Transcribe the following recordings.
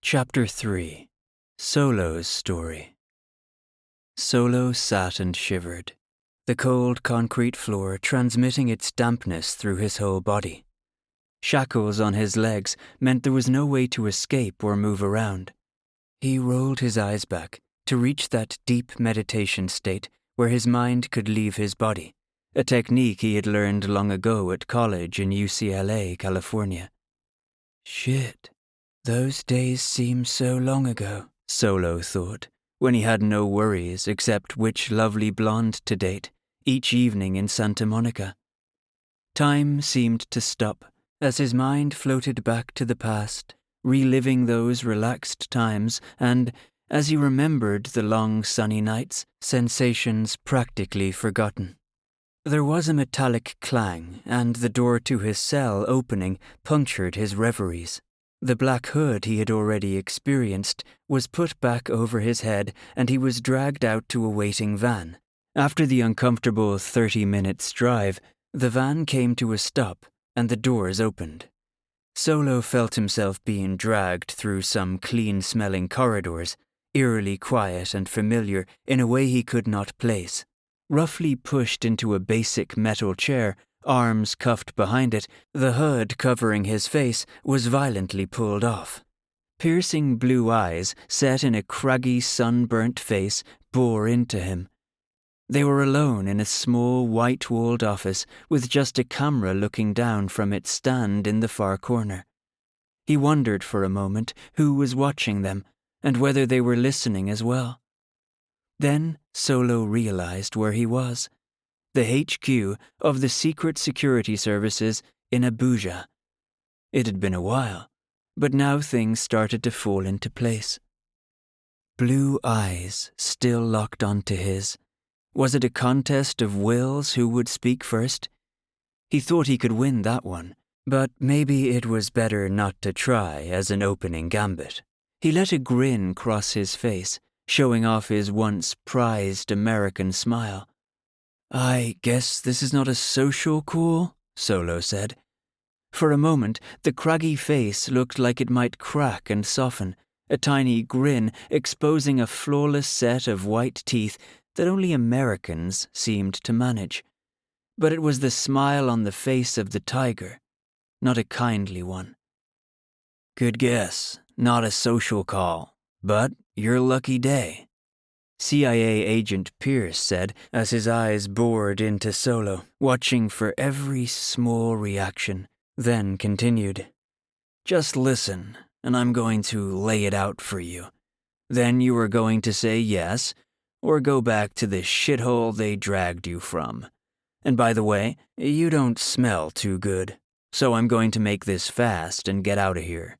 Chapter 3. Solo's Story. Solo sat and shivered, the cold concrete floor transmitting its dampness through his whole body. Shackles on his legs meant there was no way to escape or move around. He rolled his eyes back to reach that deep meditation state where his mind could leave his body, a technique he had learned long ago at college in UCLA, California. Shit. Those days seem so long ago, Solo thought, when he had no worries except which lovely blonde to date, each evening in Santa Monica. Time seemed to stop as his mind floated back to the past, reliving those relaxed times and, as he remembered the long sunny nights, sensations practically forgotten. There was a metallic clang, and the door to his cell opening punctured his reveries. The black hood he had already experienced was put back over his head, and he was dragged out to a waiting van. After the uncomfortable 30 minutes drive, the van came to a stop, and the doors opened. Solo felt himself being dragged through some clean-smelling corridors, eerily quiet and familiar in a way he could not place. Roughly pushed into a basic metal chair, arms cuffed behind it, the hood covering his face was violently pulled off. Piercing blue eyes, set in a craggy, sunburnt face, bore into him. They were alone in a small, white-walled office with just a camera looking down from its stand in the far corner. He wondered for a moment who was watching them and whether they were listening as well. Then Solo realized where he was. The HQ of the Secret Security Services in Abuja. It had been a while, but now things started to fall into place. Blue eyes still locked onto his. Was it a contest of wills who would speak first? He thought he could win that one, but maybe it was better not to try as an opening gambit. He let a grin cross his face, showing off his once prized American smile. "I guess this is not a social call," Solo said. For a moment, the craggy face looked like it might crack and soften, a tiny grin exposing a flawless set of white teeth that only Americans seemed to manage. But it was the smile on the face of the tiger, not a kindly one. "Good guess, not a social call, but your lucky day," CIA agent Pierce said as his eyes bored into Solo, watching for every small reaction, then continued. "Just listen, and I'm going to lay it out for you. Then you are going to say yes, or go back to the shithole they dragged you from. And by the way, you don't smell too good, so I'm going to make this fast and get out of here."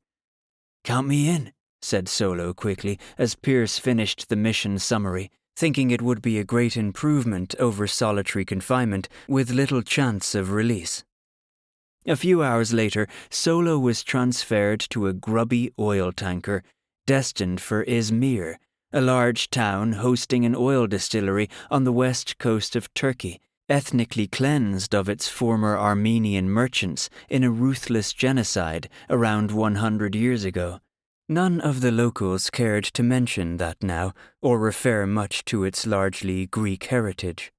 "Count me in," said Solo quickly as Pierce finished the mission summary, thinking it would be a great improvement over solitary confinement with little chance of release. A few hours later, Solo was transferred to a grubby oil tanker destined for Izmir, a large town hosting an oil distillery on the west coast of Turkey, ethnically cleansed of its former Armenian merchants in a ruthless genocide around 100 years ago. None of the locals cared to mention that now, or refer much to its largely Greek heritage.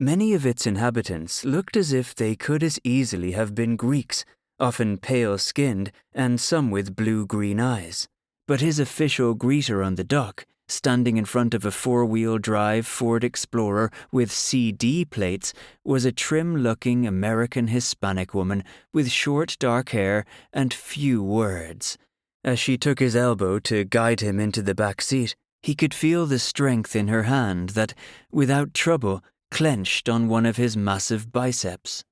Many of its inhabitants looked as if they could as easily have been Greeks, often pale-skinned and some with blue-green eyes. But his official greeter on the dock, standing in front of a four-wheel-drive Ford Explorer with CD plates, was a trim-looking American Hispanic woman with short dark hair and few words. As she took his elbow to guide him into the back seat, he could feel the strength in her hand that, without trouble, clenched on one of his massive biceps.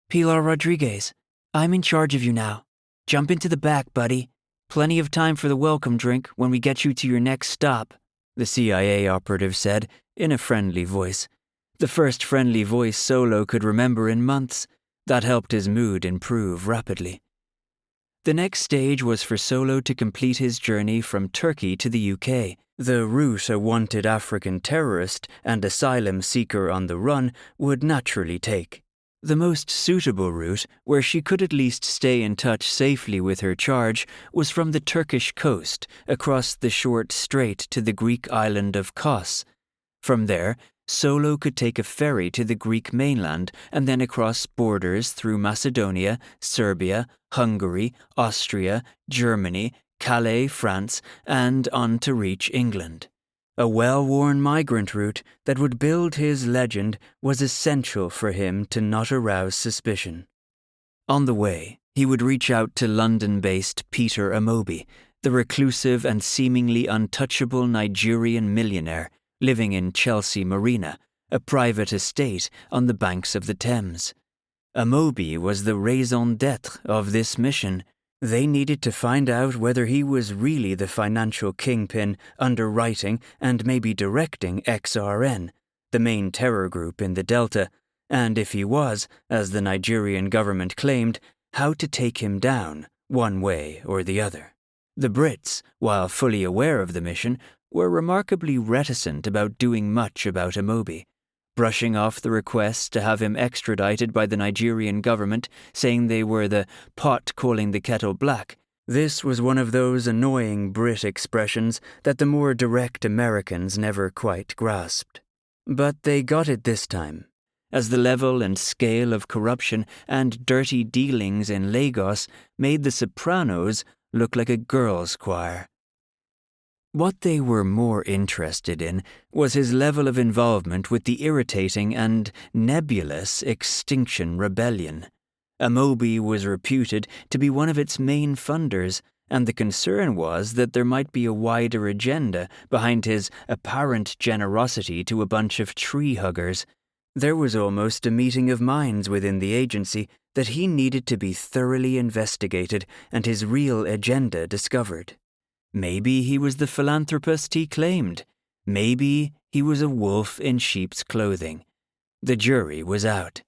"Pilar Rodriguez, I'm in charge of you now. Jump into the back, buddy. Plenty of time for the welcome drink when we get you to your next stop," the CIA operative said, in a friendly voice. The first friendly voice Solo could remember in months. That helped his mood improve rapidly. The next stage was for Solo to complete his journey from Turkey to the UK, the route a wanted African terrorist and asylum seeker on the run would naturally take. The most suitable route, where she could at least stay in touch safely with her charge, was from the Turkish coast, across the short strait to the Greek island of Kos. From there, Solo could take a ferry to the Greek mainland and then across borders through Macedonia, Serbia, Hungary, Austria, Germany, Calais, France, and on to reach England. A well-worn migrant route that would build his legend was essential for him to not arouse suspicion. On the way, he would reach out to London-based Peter Amobi, the reclusive and seemingly untouchable Nigerian millionaire living in Chelsea Marina, a private estate on the banks of the Thames. Amobi was the raison d'être of this mission. They needed to find out whether he was really the financial kingpin underwriting and maybe directing XRN, the main terror group in the Delta, and if he was, as the Nigerian government claimed, how to take him down, one way or the other. The Brits, while fully aware of the mission, were remarkably reticent about doing much about Amobi, brushing off the requests to have him extradited by the Nigerian government, saying they were the pot calling the kettle black. This was one of those annoying Brit expressions that the more direct Americans never quite grasped. But they got it this time, as the level and scale of corruption and dirty dealings in Lagos made the Sopranos look like a girls' choir. What they were more interested in was his level of involvement with the irritating and nebulous Extinction Rebellion. Amobi was reputed to be one of its main funders, and the concern was that there might be a wider agenda behind his apparent generosity to a bunch of tree huggers. There was almost a meeting of minds within the agency that he needed to be thoroughly investigated and his real agenda discovered. Maybe he was the philanthropist he claimed. Maybe he was a wolf in sheep's clothing. The jury was out.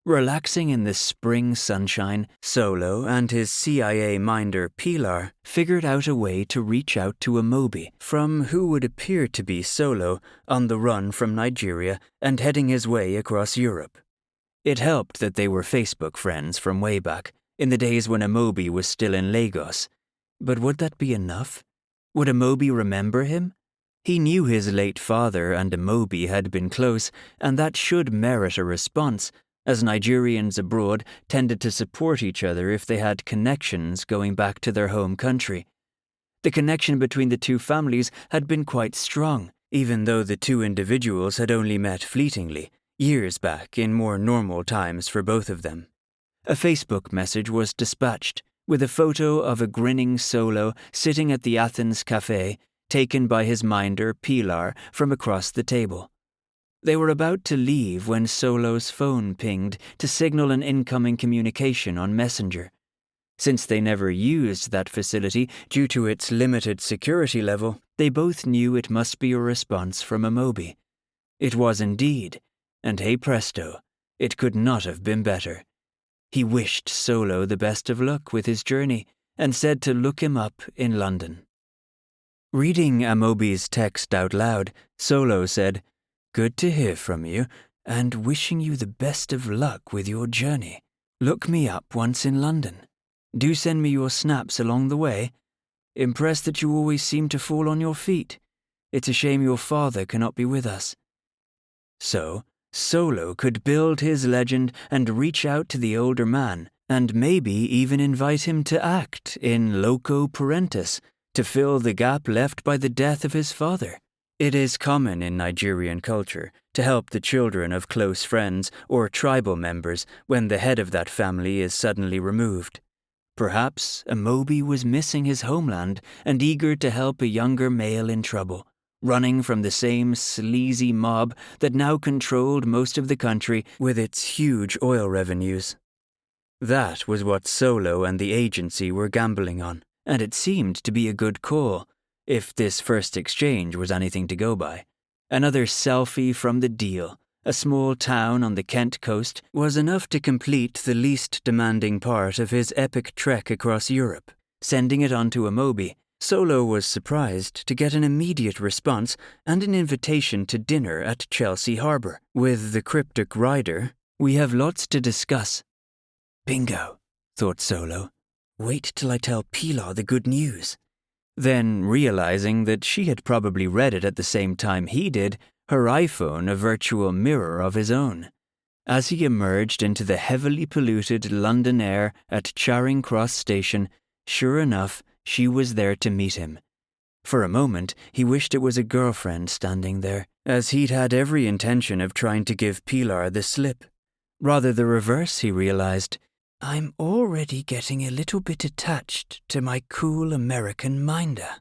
Relaxing in the spring sunshine, Solo and his CIA minder Pilar figured out a way to reach out to Amobi, from who would appear to be Solo, on the run from Nigeria and heading his way across Europe. It helped that they were Facebook friends from way back, in the days when Amobi was still in Lagos. But would that be enough? Would Amobi remember him? He knew his late father and Amobi had been close, and that should merit a response, as Nigerians abroad tended to support each other if they had connections going back to their home country. The connection between the two families had been quite strong, even though the two individuals had only met fleetingly, years back in more normal times for both of them. A Facebook message was dispatched, with a photo of a grinning Solo sitting at the Athens Café, taken by his minder Pilar from across the table. They were about to leave when Solo's phone pinged to signal an incoming communication on Messenger. Since they never used that facility due to its limited security level, they both knew it must be a response from Amobi. It was indeed, and hey presto, it could not have been better. He wished Solo the best of luck with his journey and said to look him up in London. Reading Amobi's text out loud, Solo said, "Good to hear from you, and wishing you the best of luck with your journey. Look me up once in London. Do send me your snaps along the way. Impressed that you always seem to fall on your feet. It's a shame your father cannot be with us." So, Solo could build his legend and reach out to the older man, and maybe even invite him to act in loco parentis, to fill the gap left by the death of his father. It is common in Nigerian culture to help the children of close friends or tribal members when the head of that family is suddenly removed. Perhaps Amobi was missing his homeland and eager to help a younger male in trouble, running from the same sleazy mob that now controlled most of the country with its huge oil revenues. That was what Solo and the agency were gambling on, and it seemed to be a good call, if this first exchange was anything to go by. Another selfie from the deal, a small town on the Kent coast, was enough to complete the least demanding part of his epic trek across Europe. Sending it on to Amobi, Solo was surprised to get an immediate response and an invitation to dinner at Chelsea Harbour, with the cryptic rider, We have lots to discuss. Bingo, thought Solo. Wait till I tell Pilar the good news. Then, realizing that she had probably read it at the same time he did, her iPhone a virtual mirror of his own. As he emerged into the heavily polluted London air at Charing Cross Station, sure enough, she was there to meet him. For a moment, he wished it was a girlfriend standing there, as he'd had every intention of trying to give Pilar the slip. Rather the reverse, he realized. I'm already getting a little bit attached to my cool American minder.